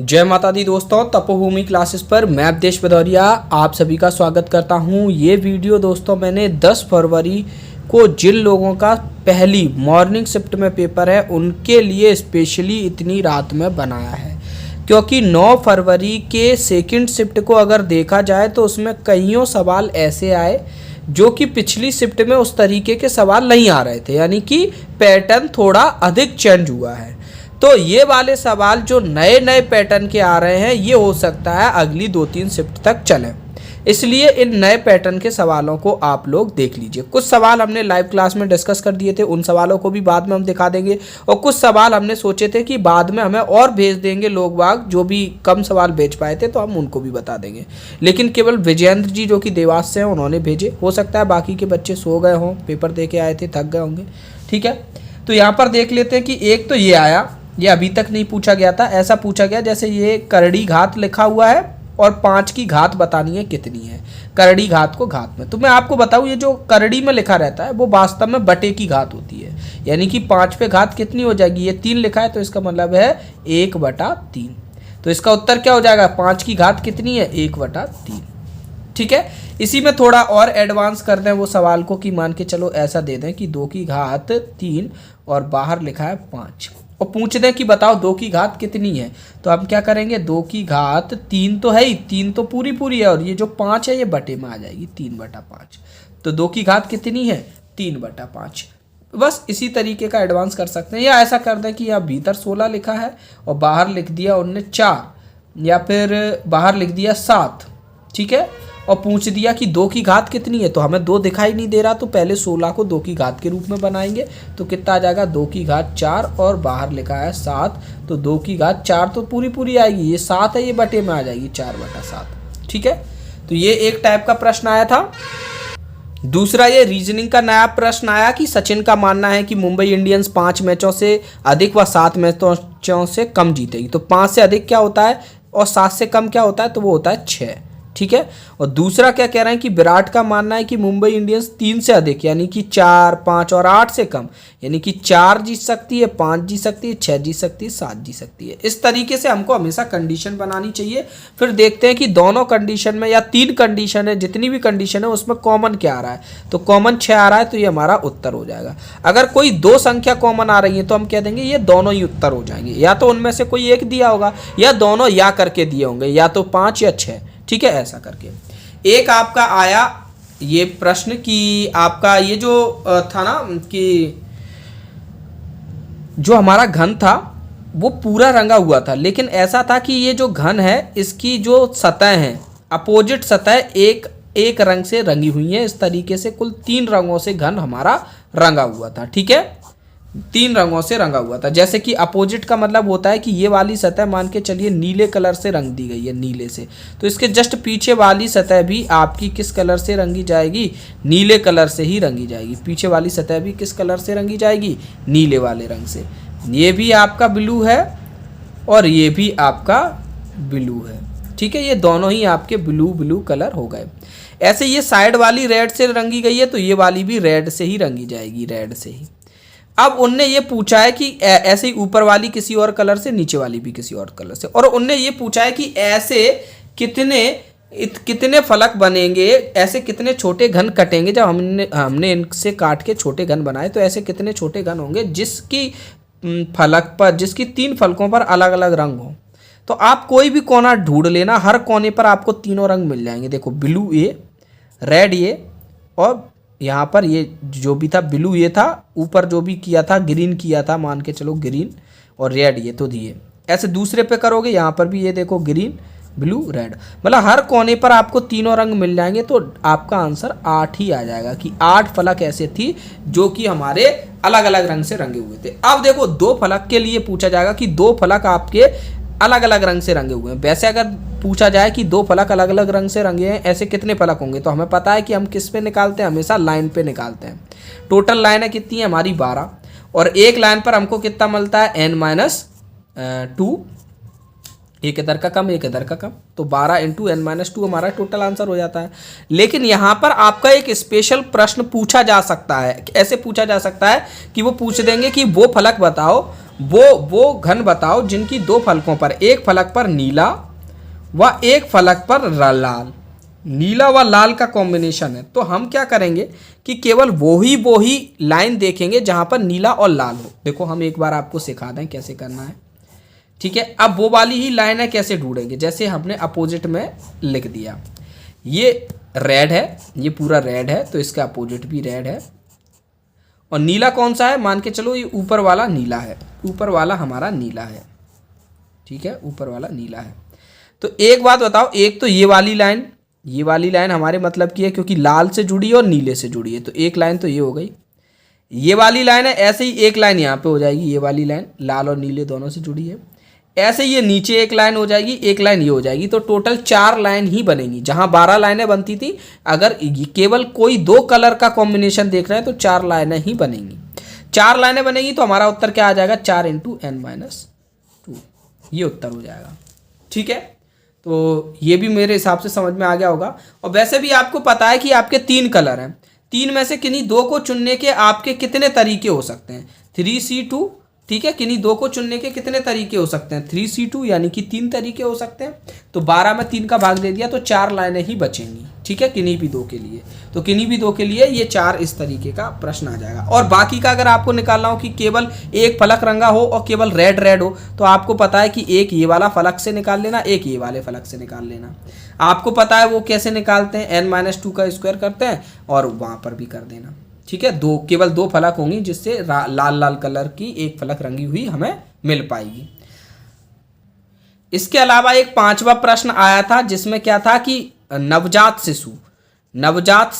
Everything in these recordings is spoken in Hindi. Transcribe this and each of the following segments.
जय माता दी दोस्तों, तपोभूमि क्लासेस पर मैं अवधेश भदौरिया आप सभी का स्वागत करता हूं। ये वीडियो दोस्तों मैंने 10 फरवरी को जिन लोगों का पहली मॉर्निंग शिफ्ट में पेपर है उनके लिए स्पेशली इतनी रात में बनाया है, क्योंकि 9 फरवरी के सेकंड शिफ्ट को अगर देखा जाए तो उसमें कईयों सवाल ऐसे आए जो कि पिछली शिफ्ट में उस तरीके के सवाल नहीं आ रहे थे, यानी कि पैटर्न थोड़ा अधिक चेंज हुआ है। तो ये वाले सवाल जो नए नए पैटर्न के आ रहे हैं ये हो सकता है अगली 2-3 शिफ्ट तक चलें, इसलिए इन नए पैटर्न के सवालों को आप लोग देख लीजिए। कुछ सवाल हमने लाइव क्लास में डिस्कस कर दिए थे, उन सवालों को भी बाद में हम दिखा देंगे, और कुछ सवाल हमने सोचे थे कि बाद में हमें और भेज देंगे लोग बाग जो भी कम सवाल भेज पाए थे, तो हम उनको भी बता देंगे। लेकिन केवल विजयेंद्र जी जो कि देवास से हैं उन्होंने भेजे, हो सकता है बाकी के बच्चे सो गए हों, पेपर दे के आए थे, थक गए होंगे। ठीक है, तो यहाँ पर देख लेते हैं कि एक तो ये आया, ये अभी तक नहीं पूछा गया था। ऐसा पूछा गया जैसे ये करड़ी घात लिखा हुआ है और 5 की घात बतानी है कितनी है, करड़ी घात को घात में। तो मैं आपको बताऊं ये जो करड़ी में लिखा रहता है वो वास्तव में बटे की घात होती है, यानी कि 5 पे घात कितनी हो जाएगी, ये 3 लिखा है तो इसका मतलब है 1/3। तो इसका उत्तर क्या हो जाएगा, 5 की घात कितनी है, 1/3। ठीक है, इसी में थोड़ा और एडवांस कर दें वो सवाल को कि मान के चलो ऐसा दे दें कि 2 की घात 3 और बाहर लिखा है 5, और पूछ दें कि बताओ 2 की घात कितनी है। तो हम क्या करेंगे, 2 की घात 3 तो है ही, 3 तो पूरी है, और ये जो 5 है ये बटे में आ जाएगी 3/5। तो 2 की घात कितनी है, 3/5। बस इसी तरीके का एडवांस कर सकते हैं, या ऐसा कर दें कि यहाँ भीतर 16 लिखा है और बाहर लिख दिया उनने 4, या फिर बाहर लिख दिया 7। ठीक है, और पूछ दिया कि 2 की घात कितनी है, तो हमें 2 दिखाई नहीं दे रहा, तो पहले 16 को 2 की घात के रूप में बनाएंगे। तो कितना आ जाएगा, 2 की घात 4 और बाहर लिखा है 7, तो 2 की घात 4 तो पूरी आएगी, ये 7 है ये बटे में आ जाएगी 4/7। ठीक है, तो ये एक टाइप का प्रश्न आया था। दूसरा ये रीजनिंग का नया प्रश्न आया कि सचिन का मानना है कि मुंबई इंडियंस 5 मैचों से अधिक व 7 मैचों से कम जीतेगी। तो 5 से अधिक क्या होता है और 7 से कम क्या होता है, तो वो होता है 6। ठीक है, और दूसरा क्या कह रहे हैं कि विराट का मानना है कि मुंबई इंडियंस 3 से अधिक, यानी कि 4, 5 और 8 से कम, यानी कि 4 जीत सकती है, 5 जीत सकती है, 6 जीत सकती है, 7 जीत सकती है। इस तरीके से हमको हमेशा कंडीशन बनानी चाहिए। फिर देखते हैं कि दोनों कंडीशन में या 3 कंडीशन है, जितनी भी कंडीशन है उसमें कॉमन क्या आ रहा है, तो कॉमन 6 आ रहा है, तो ये हमारा उत्तर हो जाएगा। अगर कोई 2 संख्या कॉमन आ रही है तो हम कह देंगे ये दोनों ही उत्तर हो जाएंगे, या तो उनमें से कोई एक दिया होगा या दोनों या करके दिए होंगे, या तो 5 या 6। ठीक है, ऐसा करके। एक आपका आया ये प्रश्न कि आपका ये जो था ना कि जो हमारा घन था वो पूरा रंगा हुआ था, लेकिन ऐसा था कि ये जो घन है इसकी जो सतह है, अपोजिट सतह एक रंग से रंगी हुई है। इस तरीके से कुल 3 रंगों से घन हमारा रंगा हुआ था। ठीक है, 3 रंगों से रंगा हुआ था। जैसे कि अपोजिट का मतलब होता है कि ये वाली सतह मान के चलिए नीले कलर से रंग दी गई है, नीले से, तो इसके जस्ट पीछे वाली सतह भी आपकी किस कलर से रंगी जाएगी, नीले कलर से ही रंगी जाएगी। पीछे वाली सतह भी किस कलर से रंगी जाएगी, नीले वाले रंग से। ये भी आपका ब्लू है और ये भी आपका ब्लू है। ठीक है, ये दोनों ही आपके ब्लू कलर हो गए। ऐसे ये साइड वाली रेड से रंगी गई है, तो ये वाली भी रेड से ही रंगी जाएगी, रेड से ही। अब उनने ये पूछा है कि ऐसे ही ऊपर वाली किसी और कलर से, नीचे वाली भी किसी और कलर से, और उनने ये पूछा है कि ऐसे कितने फलक बनेंगे, ऐसे कितने छोटे घन कटेंगे। जब हमने इनसे काट के छोटे घन बनाए तो ऐसे कितने छोटे घन होंगे जिसकी फलक पर, जिसकी 3 फलकों पर अलग अलग रंग हो। तो आप कोई भी कोना ढूंढ लेना, हर कोने पर आपको तीनों रंग मिल जाएंगे। देखो, ब्लू ये, रेड ये, और यहाँ पर ये जो भी था ब्लू ये था, ऊपर जो भी किया था ग्रीन किया था, मान के चलो ग्रीन, और रेड ये तो दिए। ऐसे दूसरे पे करोगे, यहाँ पर भी ये देखो ग्रीन, ब्लू, रेड, मतलब हर कोने पर आपको तीनों रंग मिल जाएंगे। तो आपका आंसर 8 ही आ जाएगा कि 8 फलक ऐसे थी जो कि हमारे अलग अलग रंग से रंगे हुए थे। अब देखो 2 फलक के लिए पूछा जाएगा कि 2 फलक आपके अलग अलग रंग से रंगे हुए हैं। वैसे अगर पूछा जाए कि 2 फलक अलग अलग रंग से रंगे हैं, ऐसे कितने फलक होंगे, तो हमें पता है कि हम किस पे निकालते हैं, हमेशा लाइन पे निकालते हैं। टोटल लाइन है कितनी है हमारी, 12, और एक लाइन पर हमको कितना मिलता है, n-2, एक इधर का कम एक इधर का कम, तो 12 × n-2 हमारा टोटल आंसर हो जाता है। लेकिन यहाँ पर आपका एक स्पेशल प्रश्न पूछा जा सकता है, ऐसे पूछा जा सकता है कि वो पूछ देंगे कि वो फलक बताओ वो घन बताओ जिनकी दो फलकों पर, एक फलक पर नीला व एक फलक पर लाल, नीला व लाल का कॉम्बिनेशन है। तो हम क्या करेंगे कि केवल वो ही लाइन देखेंगे जहां पर नीला और लाल हो। देखो हम एक बार आपको सिखा दें कैसे करना है, ठीक है। अब वो वाली ही लाइन है, कैसे ढूंढेंगे, जैसे हमने अपोजिट में लिख दिया, ये रेड है, ये पूरा रेड है तो इसका अपोजिट भी रेड है। और नीला कौन सा है, मान के चलो ये ऊपर वाला नीला है, ऊपर वाला हमारा नीला है, ठीक है, ऊपर वाला नीला है। तो एक बात बताओ, एक तो ये वाली लाइन हमारे मतलब की है क्योंकि लाल से जुड़ी है और नीले से जुड़ी है, तो एक लाइन तो ये हो गई। ये वाली लाइन है, ऐसे ही एक लाइन यहाँ पे हो जाएगी, ये वाली लाइन लाल और नीले दोनों से जुड़ी है। ऐसे ये नीचे एक लाइन हो जाएगी, एक लाइन ये हो जाएगी, तो टोटल 4 लाइन ही बनेंगी। जहां 12 लाइनें बनती थी, अगर केवल कोई 2 कलर का कॉम्बिनेशन देख रहे हैं तो 4 लाइनें ही बनेंगी। 4 लाइनें बनेगी तो हमारा उत्तर क्या आ जाएगा, 4 × n-2, ये उत्तर हो जाएगा, ठीक है। तो ये भी मेरे हिसाब से समझ में आ गया होगा। और वैसे भी आपको पता है कि आपके 3 कलर हैं, 3 में से किन्हीं 2 को चुनने के आपके कितने तरीके हो सकते हैं, 3C2, ठीक है। किन्हीं 2 को चुनने के कितने तरीके हो सकते हैं, 3C2 यानी कि 3 तरीके हो सकते हैं। तो 12 में 3 का भाग दे दिया तो 4 लाइनें ही बचेंगी, ठीक है, किन्हीं भी 2 के लिए। तो किन्हीं भी 2 के लिए ये 4 इस तरीके का प्रश्न आ जाएगा। और बाकी का अगर आपको निकालना हो कि केवल एक फलक रंगा हो और केवल रेड हो, तो आपको पता है कि एक ये वाला फलक से निकाल लेना, एक ये वाले फलक से निकाल लेना। आपको पता है वो कैसे निकालते हैं, n-2 का स्क्वायर करते हैं और वहां पर भी कर देना, ठीक है। केवल 2 फलक होंगी जिससे लाल कलर की एक फलक रंगी हुई हमें मिल पाएगी। इसके अलावा एक 5वां प्रश्न आया था जिसमें क्या था कि नवजात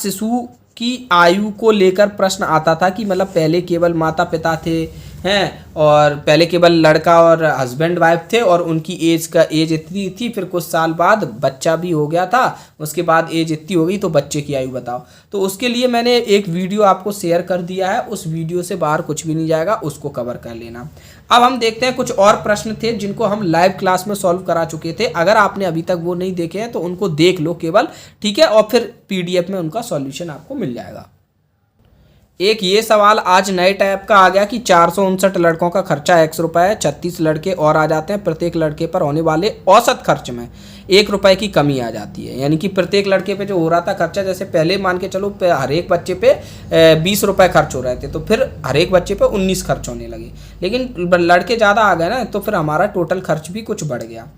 शिशु की आयु को लेकर प्रश्न आता था कि मतलब पहले केवल माता पिता थे हैं, और पहले केवल लड़का और हस्बैंड वाइफ थे और उनकी एज इतनी थी, फिर कुछ साल बाद बच्चा भी हो गया था, उसके बाद एज इतनी हो गई तो बच्चे की आयु बताओ। तो उसके लिए मैंने एक वीडियो आपको शेयर कर दिया है, उस वीडियो से बाहर कुछ भी नहीं जाएगा, उसको कवर कर लेना। अब हम देखते हैं, कुछ और प्रश्न थे जिनको हम लाइव क्लास में सॉल्व करा चुके थे। अगर आपने अभी तक वो नहीं देखे हैं तो उनको देख लो केवल, ठीक है, और फिर PDF में उनका सॉल्यूशन आपको मिल जाएगा। एक ये सवाल आज नए टाइप का आ गया कि 459 लड़कों का खर्चा X रुपए है, 36 लड़के और आ जाते हैं, प्रत्येक लड़के पर होने वाले औसत खर्च में 1 रुपए की कमी आ जाती है। यानी कि प्रत्येक लड़के पे जो हो रहा था खर्चा, जैसे पहले मान के चलो हर एक बच्चे पे 20 रुपए खर्च हो रहे थे, तो फिर हर एक बच्चे पे 19 खर्च होने लगे, लेकिन लड़के ज़्यादा आ गए ना, तो फिर हमारा टोटल खर्च भी कुछ बढ़ गया।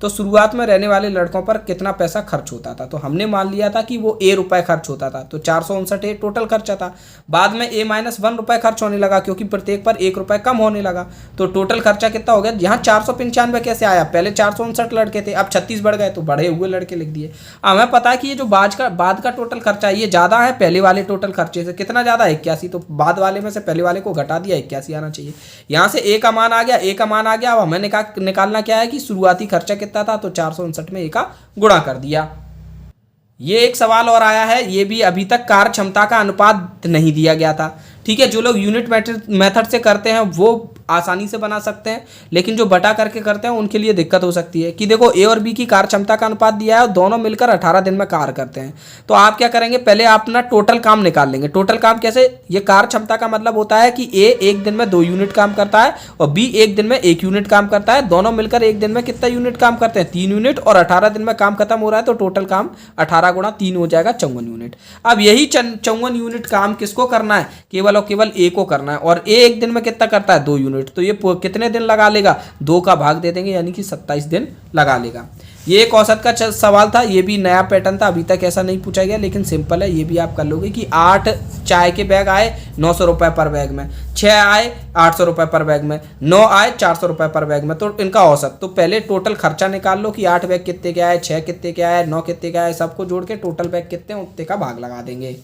तो शुरुआत में रहने वाले लड़कों पर कितना पैसा खर्च होता था, तो हमने मान लिया था कि वो A रुपए खर्च होता था, तो 459 टोटल खर्चा था। बाद में A-1 रुपए खर्च होने लगा क्योंकि प्रत्येक पर 1 रुपए कम होने लगा, तो टोटल खर्चा कितना हो गया। यहाँ 495 कैसे आया, पहले 459 लड़के थे, अब 36 बढ़ गए तो बढ़े हुए लड़के लिख दिए। हमें पता है कि ये जो बाद का टोटल खर्चा है ये ज़्यादा है पहले वाले टोटल खर्चे से। कितना ज़्यादा, 81, तो बाद वाले में से पहले वाले को घटा दिया, 81 आना चाहिए। यहाँ से A का मान आ गया, A का मान आ गया। अब हमें निकालना क्या है कि शुरुआती खर्चा कितना था, तो 459 में A का गुणा कर दिया। ये एक सवाल और आया है, ये भी अभी तक कार्य क्षमता का अनुपात नहीं दिया गया था, ठीक है। जो लोग यूनिट मेथड से करते हैं वो आसानी से बना सकते हैं, लेकिन जो बटा करके करते हैं उनके लिए दिक्कत हो सकती है। कि देखो A और B की कार्य क्षमता का अनुपात दिया है और दोनों मिलकर 18 दिन में कार्य करते हैं, तो आप क्या करेंगे, पहले आप अपना टोटल काम निकाल लेंगे। टोटल काम कैसे, ये कार्य क्षमता का मतलब होता है कि A एक दिन में 2 यूनिट काम करता है और B एक दिन में 1 यूनिट काम करता है, दोनों मिलकर एक दिन में कितना यूनिट काम करते हैं, 3 यूनिट, और 18 दिन में काम खत्म हो रहा है, तो टोटल काम 18 × 3 हो जाएगा 54 यूनिट। अब यही 54 यूनिट काम किसको करना है, केवल और केवल A को करना है, और A एक दिन में कितना करता है, 2 यूनिट, तो ये कितने दिन लगा लेगा, 2 का भाग दे देंगे यानी कि 27 दिन लगा लेगा। ये एक औसत का सवाल था, ये भी नया पैटर्न था, अभी तक ऐसा नहीं पूछा गया, लेकिन सिंपल है, ये भी आप कर लोगे कि 8 चाय के बैग आए 900 रुपये पर बैग में, 6 आए 800 रुपये पर बैग में, 9 आए 400 रुपये पर बैग में, तो इनका औसत। तो पहले टोटल खर्चा निकाल लो कि 8 बैग कितने के आए, 6 कितने के आए, 9 कितने के आए, सबको जोड़ के टोटल बैग कितने उतने का भाग लगा देंगे।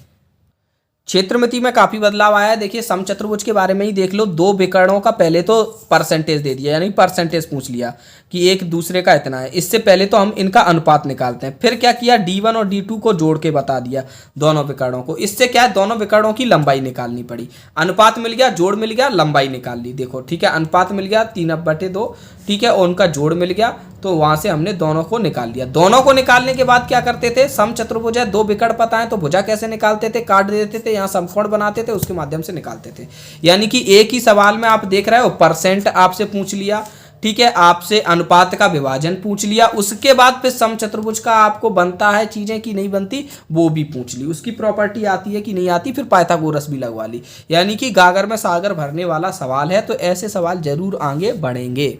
क्षेत्रमिति में काफी बदलाव आया है। देखिए समचतुर्भुज के बारे में ही देख लो, 2 विकर्णों का पहले तो परसेंटेज दे दिया, यानी परसेंटेज पूछ लिया कि एक दूसरे का इतना है। इससे पहले तो हम इनका अनुपात निकालते हैं, फिर क्या किया, D1 और D2 को जोड़ के बता दिया दोनों विकर्णों को। इससे क्या है, दोनों विकर्णों की लंबाई निकालनी पड़ी। अनुपात मिल गया, जोड़ मिल गया, लंबाई निकाल ली। देखो ठीक है, अनुपात मिल गया 3/2, ठीक है, और उनका जोड़ मिल गया, तो वहां से हमने दोनों को निकाल लिया। दोनों को निकालने के बाद क्या करते थे, समचतुर्भुज है, दो विकर्ण पता है तो भुजा कैसे निकालते थे, काट देते थे, यहाँ समकोण बनाते थे, उसके माध्यम से निकालते थे। यानी कि एक ही सवाल में आप देख रहे हो परसेंट आपसे पूछ लिया, ठीक है, आपसे अनुपात का विभाजन पूछ लिया, उसके बाद फिर समचतुर्भुज का आपको बनता है चीजें कि नहीं बनती वो भी पूछ ली, उसकी प्रॉपर्टी आती है कि नहीं आती, फिर पाइथागोरस भी लगवा ली। यानी कि गागर में सागर भरने वाला सवाल है, तो ऐसे सवाल जरूर आगे बढ़ेंगे।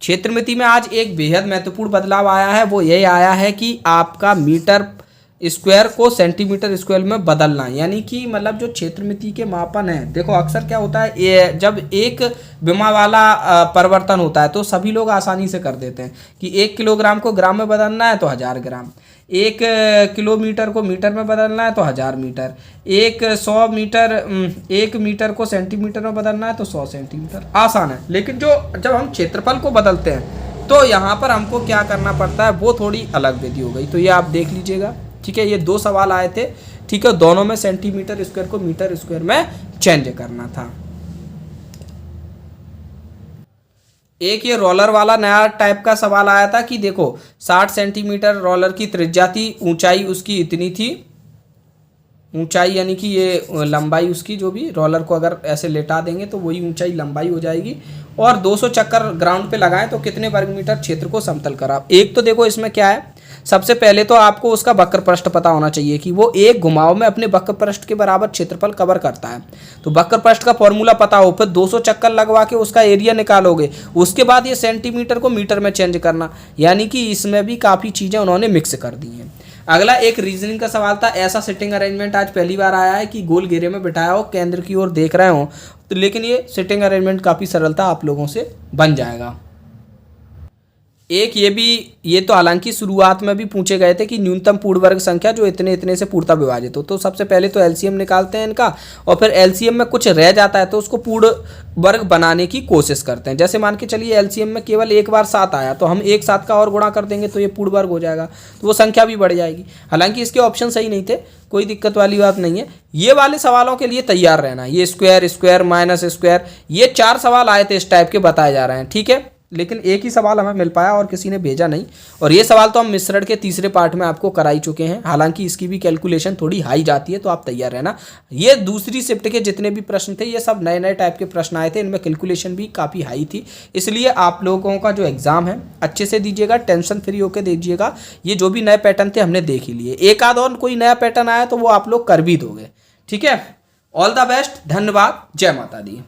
क्षेत्रमिति में आज एक बेहद महत्वपूर्ण बदलाव आया है, वो ये आया है कि आपका मीटर स्क्वायर को सेंटीमीटर स्क्वायर में बदलना। यानी कि मतलब जो क्षेत्रमिति के मापन है, देखो अक्सर क्या होता है, ये जब एक विमा वाला परिवर्तन होता है तो सभी लोग आसानी से कर देते हैं कि 1 किलोग्राम को ग्राम में बदलना है तो 1000 ग्राम, 1 किलोमीटर को मीटर में बदलना है तो 1000 मीटर, 1 मीटर को सेंटीमीटर में बदलना है तो 100 सेंटीमीटर। आसान है, लेकिन जब हम क्षेत्रफल को बदलते हैं तो यहाँ पर हमको क्या करना पड़ता है, वो थोड़ी अलग विधि हो गई। तो ये आप देख लीजिएगा, ठीक है, ये 2 सवाल आए थे, ठीक है, दोनों में सेंटीमीटर स्क्वायर को मीटर स्क्वायर में चेंज करना था। एक ये रोलर वाला नया टाइप का सवाल आया था कि देखो 60 सेंटीमीटर रोलर की त्रिज्या थी, ऊंचाई उसकी इतनी थी, ऊंचाई यानी कि ये लंबाई उसकी, जो भी रोलर को अगर ऐसे लेटा देंगे तो वही ऊंचाई लंबाई हो जाएगी, और 200 चक्कर ग्राउंड पे लगाएं तो कितने वर्ग मीटर क्षेत्र को समतल करा। एक तो देखो इसमें क्या है, सबसे पहले तो आपको उसका वक्र पृष्ठ पता होना चाहिए कि वो एक घुमाव में अपने वक्र पृष्ठ के बराबर क्षेत्रफल कवर करता है। तो वक्र पृष्ठ का फॉर्मूला पता हो, फिर 200 चक्कर लगवा के उसका एरिया निकालोगे, उसके बाद ये सेंटीमीटर को मीटर में चेंज करना। यानी कि इसमें भी काफ़ी चीज़ें उन्होंने मिक्स कर दी हैं। अगला एक रीजनिंग का सवाल था, ऐसा सिटिंग अरेंजमेंट आज पहली बार आया है कि गोल घेरे में बिठाया हो, केंद्र की ओर देख रहे हो, तो लेकिन ये सिटिंग अरेंजमेंट काफ़ी सरलता आप लोगों से बन जाएगा। एक ये तो हालांकि शुरुआत में भी पूछे गए थे कि न्यूनतम पूर्ण वर्ग संख्या जो इतने इतने से पूर्णतः विभाजित हो। तो सबसे पहले तो एलसीएम निकालते हैं इनका, और फिर एलसीएम में कुछ रह जाता है तो उसको पूर्ण वर्ग बनाने की कोशिश करते हैं। जैसे मान के चलिए एलसीएम में केवल एक बार 7 आया, तो हम एक 7 का और गुणा कर देंगे तो ये पूर्ण वर्ग हो जाएगा, तो वो संख्या भी बढ़ जाएगी। हालांकि इसके ऑप्शन सही नहीं थे, कोई दिक्कत वाली बात नहीं है। ये वाले सवालों के लिए तैयार रहना, ये स्क्वायर स्क्वायर माइनस स्क्वायर, ये 4 सवाल आए थे इस टाइप के बताए जा रहे हैं, ठीक है, लेकिन एक ही सवाल हमें मिल पाया और किसी ने भेजा नहीं। और ये सवाल तो हम मिश्रण के तीसरे पार्ट में आपको कराई चुके हैं, हालांकि इसकी भी कैलकुलेशन थोड़ी हाई जाती है, तो आप तैयार रहना। ये दूसरी शिफ्ट के जितने भी प्रश्न थे ये सब नए नए टाइप के प्रश्न आए थे, इनमें कैलकुलेशन भी काफ़ी हाई थी, इसलिए आप लोगों का जो एग्जाम है अच्छे से दीजिएगा, टेंशन फ्री होकर दीजिएगा। ये जो भी नए पैटर्न थे हमने देख ही लिए, एक आध और कोई नया पैटर्न आया तो वो आप लोग कर भी दोगे, ठीक है। ऑल द बेस्ट, धन्यवाद, जय माता दी।